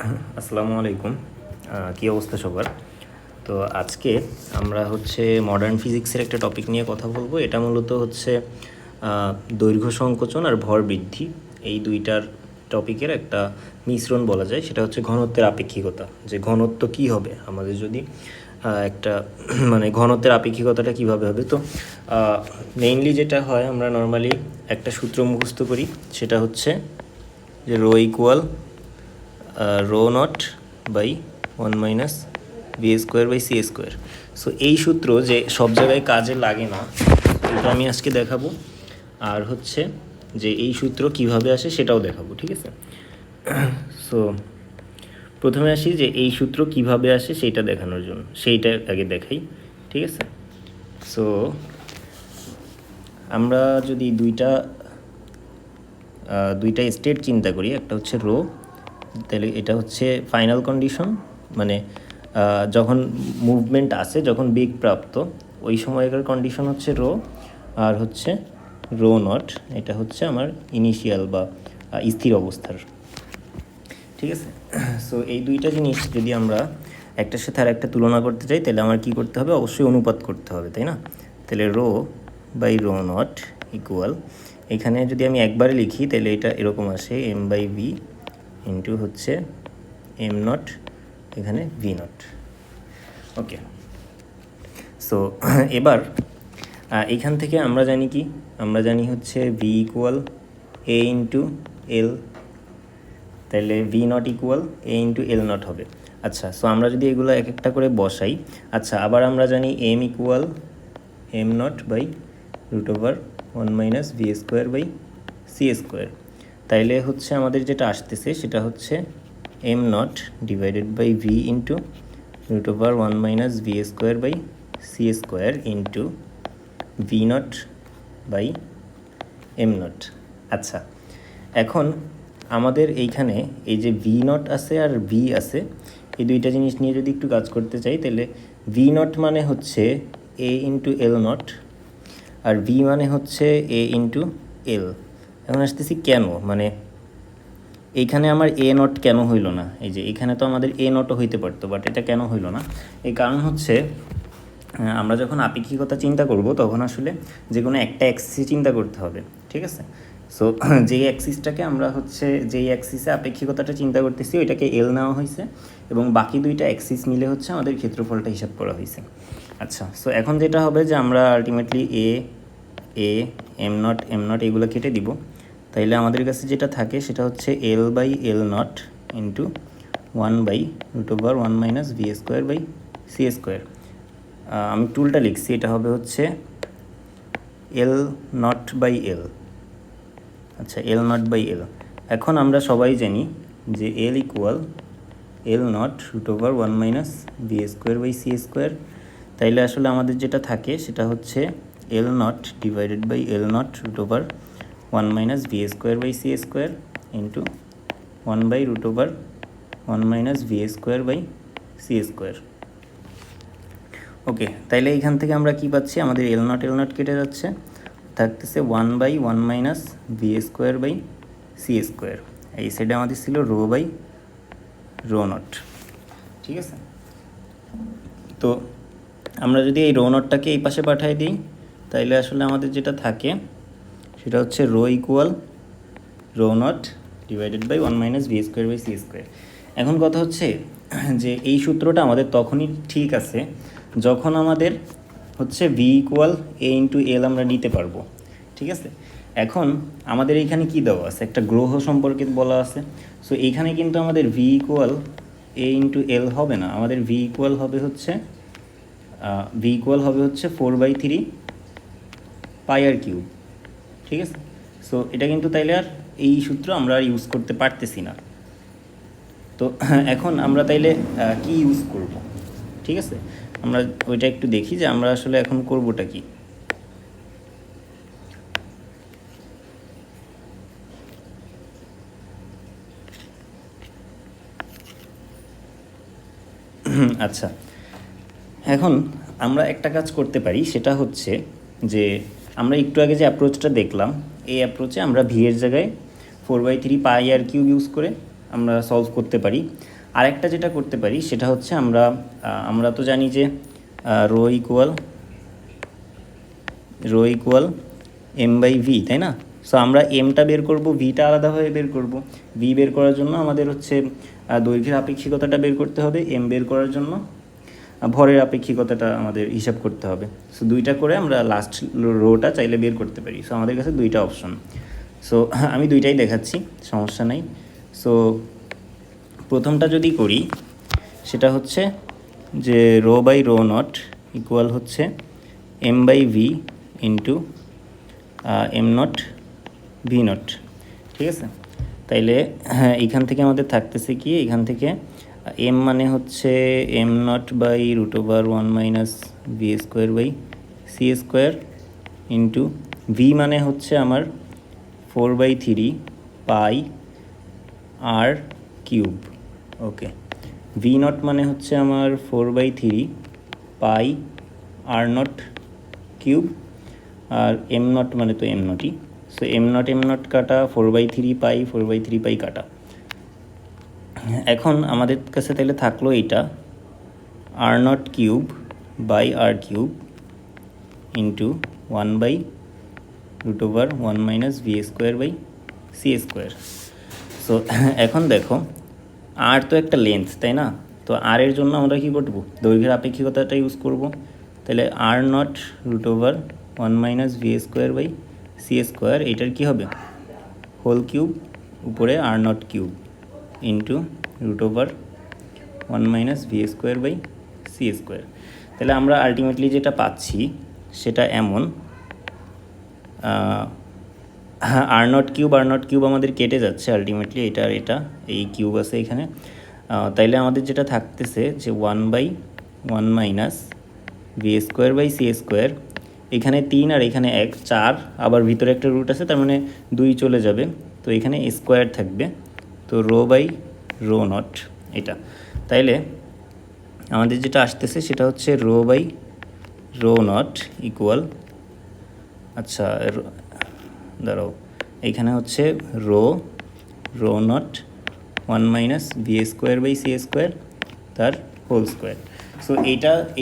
আসসালামু আলাইকুম। কী অবস্থা সবার? তো আজকে আমরা মডার্ন ফিজিক্সের একটা টপিক নিয়ে কথা বলবো। এটা মূলত দৈর্ঘ্য সংকোচন আর ভর বৃদ্ধি, এই দুইটার টপিকের একটা মিশ্রণ বলা যায়। সেটা হচ্ছে ঘনত্বের আপেক্ষিকতা, যে ঘনত্ব কী হবে আমাদের যদি একটা মানে ঘনত্বের আপেক্ষিকতাটা কীভাবে হবে। তো মেইনলি যেটা হয়, আমরা নর্মালি একটা সূত্র মুখস্থ করি, সেটা হচ্ছে যে rho equal rho not by 1 minus v square by C square. So এই সূত্র যে সব জায়গায় কাজে লাগে না, এটা আমি আজকে দেখাবো। আর যে এই সূত্র কিভাবে আসে সেটাও দেখাবো, ঠিক আছে? সো প্রথমে আসি যে এই সূত্র কিভাবে আসে সেইটা দেখানোর জন্য, সেইটা আগে দেখাই, ঠিক আছে? সো আমরা যদি দুইটা স্টেট চিন্তা করি, একটা হচ্ছে রো, তাহলে এটা হচ্ছে ফাইনাল কন্ডিশন, মানে যখন মুভমেন্ট আসে, যখন বেগ প্রাপ্ত, ওই সময়কার কন্ডিশন হচ্ছে রো, আর রো নট, এটা হচ্ছে আমার ইনিশিয়াল বা স্থির অবস্থার, ঠিক আছে? সো এই দুইটা জিনিস যদি আমরা একটার সাথে আর একটা তুলনা করতে চাই, তাহলে আমার কী করতে হবে? অবশ্যই অনুপাত করতে হবে, তাই না? তাহলে rho by rho not equal, এখানে যদি আমি একবারে লিখি তাহলে এটা এরকম আসে, M by V into M not, এখানে ভি নট। ওকে, সো এবার এইখান থেকে আমরা জানি কি? আমরা জানি V equal A into L, তাহলে V not equal A into L not হবে। আচ্ছা, সো আমরা যদি এগুলো এক একটা করে বসাই, আচ্ছা, আবার আমরা জানি M equal M not by √1 minus V square by C square. তাইলে আমাদের যেটা আসতেছে সেটা হচ্ছে M not divided by V into √1 minus V square by C square into V not by M not. আচ্ছা, এখন আমাদের এইখানে এই যে ভি নট আছে আর ভি আছে, এই দুইটা জিনিস নিয়ে যদি একটু কাজ করতে চাই, তাহলে ভি নট মানে হচ্ছে এ ইন্টু এল নট, আর ভি মানে হচ্ছে এ ইন্টু এল। এখন আসতেছি কেন, মানে এইখানে আমার এ নট কেন হইল না? এই যে এখানে তো আমাদের এ নটও হইতে পারতো, বাট এটা কেন হইল না? এই কারণ আমরা যখন আপেক্ষিকতা চিন্তা করব, তখন আসলে যে কোনো একটা অ্যাক্সিসে চিন্তা করতে হবে, ঠিক আছে? সো যেই অ্যাক্সিসটাকে আমরা যেই অ্যাক্সিসে আপেক্ষিকতাটা চিন্তা করতেছি, ওইটাকে এল নেওয়া হয়েছে, এবং বাকি দুইটা অ্যাক্সিস মিলে আমাদের ক্ষেত্রফলটা হিসাব করা হয়েছে। আচ্ছা, সো এখন যেটা হবে যে আমরা আলটিমেটলি এ এম নট এগুলো কেটে দিব। তাইলে আমাদের কাছে যেটা থাকে সেটা হচ্ছে L by L not into 1/√1 minus V square by C square. আমি টুলটা লিখছি, এটা হবে এল নট বাই এল। আচ্ছা, এল নট বাই এল। এখন আমরা সবাই জানি যে L equal L naught √1 minus V square by C square. তাইলে আসলে আমাদের যেটা থাকে সেটা হচ্ছে L naught divided by L naught √1 minus V square by C square into 1/√1 minus V square by C square. Okay, তাইলে এইখান থেকে আমরা কি পাচ্ছি? আমাদের এল নট কেটে যাচ্ছে, থাকতেছে 1/1 minus V square by C square. এই সাইডে আমাদের ছিল রো বাই রো নট, ঠিক আছে? তো আমরা যদি এই রো নটটাকে এই পাশে পাঠিয়ে দিই, তাইলে আসলে আমাদের যেটা থাকে সেটা হচ্ছে rho equal rho not divided by 1 minus V square by C square. এখন কথা যে এই সূত্রটা আমাদের তখনই ঠিক আছে যখন আমাদের ভি ইকুয়াল এ ইন্টু এল আমরা নিতে পারবো, ঠিক আছে? এখন আমাদের এইখানে কি দেওয়া আছে? একটা গ্রহ সম্পর্কে বলা আছে। সো এইখানে কিন্তু আমাদের ভি ইকুয়াল এ ইন্টু এল হবে না, আমাদের ভি ইকুয়াল হবে 4/3 পাই আর কিউব, ঠিক আছে? সো এটা কিন্তু তাইলে আর এই সূত্র আমরা আর ইউজ করতে পারতেছি না। তো এখন আমরা তাইলে কি ইউজ করব, ঠিক আছে? আমরা ওইটা একটু দেখি যে আমরা আসলে এখন করবোটা কি। আচ্ছা, এখন আমরা একটা কাজ করতে পারি, সেটা যে আমরা একটু আগে যে অ্যাপ্রোচটা দেখলাম, এই অ্যাপ্রোচে আমরা ভি এর জায়গায় 4/3 পাই আর কিউব ইউজ করে আমরা সলভ করতে পারি। আরেকটা যেটা করতে পারি সেটা হচ্ছে আমরা তো জানি যে রো ইকুয়াল m/v, তাই না? সো আমরা এমটা বের করব, ভিটা আলাদাভাবে বের করব। ভি বের করার জন্য আমাদের হচ্ছে দৈর্ঘ্যের আপেক্ষিকতাটা বের করতে হবে, এম বের করার জন্য ভরের আপেক্ষিকতাটা আমাদের হিসাব করতে হবে। সো দুইটা করে আমরা লাস্ট রোটা চাইলে বের করতে পারি। সো আমাদের কাছে দুইটা অপশন। সো আমি দুইটাই দেখাচ্ছি, সমস্যা নাই। সো প্রথমটা যদি করি সেটা হচ্ছে যে ρ/ρ0 ইকুয়াল হচ্ছে m/v ইন্টু m0 v0, ঠিক আছে? তাইলে এইখান থেকে আমাদের থাকতেছে কি, এখান থেকে m মানে হচ্ছে m0/√1 - v²/c² ইন্টু v মানে হচ্ছে আমার 4/3 পাই r³ ওকে। v0 মানে হচ্ছে আমার 4/3 পাই r0³ আর m0 মানে তো m0ই। সো m0 কাটা 4/3 পাই 4/3 পাই কাটা। এখন আমাদের কাছে তাহলে থাকলো এইটা r0³/r³ ইন্টু 1/√1 - v²/c²। সো এখন দেখো আর তো একটা লেন্থ, তাই না? তো আর এর জন্য আমরা কী করব, দৈর্ঘ্যের আপেক্ষিকতাটা ইউজ করব। তাহলে r0√1 - v²/c² এটার কী হবে, হোল কিউব উপরে r0³ ইন্টু √1 - v²/c²। তাহলে আমরা আলটিমেটলি যেটা পাচ্ছি সেটা এমন, r0³ আমাদের কেটে যাচ্ছে আলটিমেটলি, এটা আর এটা, এই কিউব আছে এখানে। তাইলে আমাদের যেটা থাকতেছে যে 1/1 - v²/c²। এখানে 3 আর এখানে 1, 4, আবার ভিতরে একটা রুট আছে, তার মানে 2 চলে যাবে, তো এখানে স্কোয়ার থাকবে। তো ρ/ρ0 এটা। তাইলে আমাদের যেটা আসতেছে সেটা হচ্ছে ρ/ρ0 ইকুয়াল, আচ্ছা দাঁড়াও, এখানে হচ্ছে ρ/ρ0 1 - v²/c² তার হোল স্কোয়ার। সো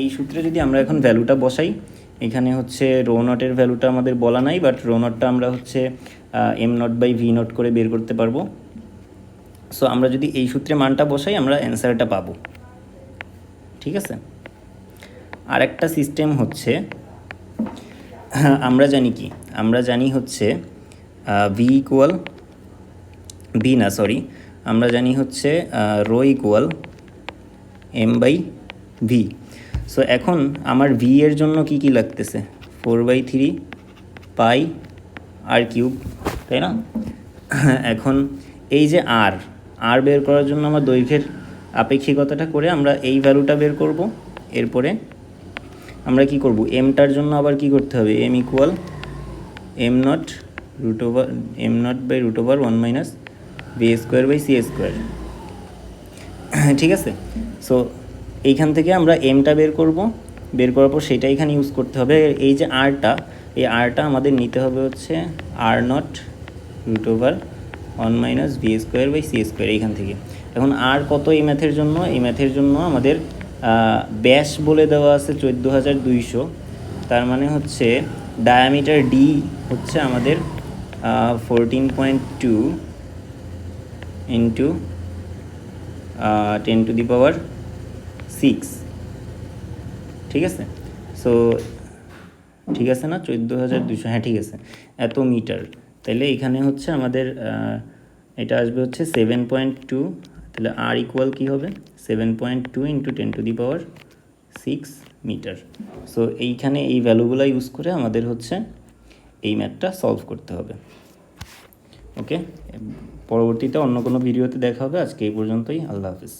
এই সূত্রে যদি আমরা এখন ভ্যালুটা বসাই, এখানে হচ্ছে ρ0 ভ্যালুটা আমাদের বলা নাই, বাট ρ0টা আমরা হচ্ছে m0/v0 করে বের করতে পারবো। সো আমরা যদি এই সূত্রে মানটা বসাই আমরা অ্যান্সারটা পাবো, ঠিক আছে? আর একটা সিস্টেম হচ্ছে, আমরা জানি হচ্ছে আমরা জানি হচ্ছে ρ m/v। সো এখন আমার v এর জন্য কি লাগতেছে, 4/3 পাই r³, তাই না? এখন এই যে r বের করার জন্য আমার দৈর্ঘ্যের আপেক্ষিকতাটা করে আমরা এই ভ্যালুটা বের করব। এরপরে আমরা কি করব, এমটার জন্য আবার কি করতে হবে, m ইকুয়াল m0/√1 - v²/c², ঠিক আছে? সো এইখান থেকে আমরা এমটা বের করার পর সেটা এখানে ইউজ করতে হবে। এই যে এই আরটা আমাদের নিতে হবে হচ্ছে r0√1 - v²/c² এইখান থেকে। এখন আর কত এই ম্যাথের জন্য, এই ম্যাথের জন্য আমাদের ব্যাস বলে দেওয়া আছে 14,200, তার মানে হচ্ছে ডায়ামিটার ডি হচ্ছে আমাদের 14.2 ইন্টু 10⁶, ঠিক আছে? সো ঠিক আছে না, 14,200, হ্যাঁ ঠিক আছে, এত মিটার। তাহলে এখানে হচ্ছে আমাদের এটা আসবে হচ্ছে 7.2, তাহলে আর ইকুয়াল কী হবে, 7.2 ইন্টু 10⁶ মিটার। সো এইখানে এই ভ্যালুগুলো ইউজ করে আমাদের হচ্ছে এই ম্যাথটা সলভ করতে হবে। ওকে, পরবর্তীতে অন্য কোনো ভিডিওতে দেখা হবে। আজকে এই পর্যন্তই, আল্লাহ হাফিজ।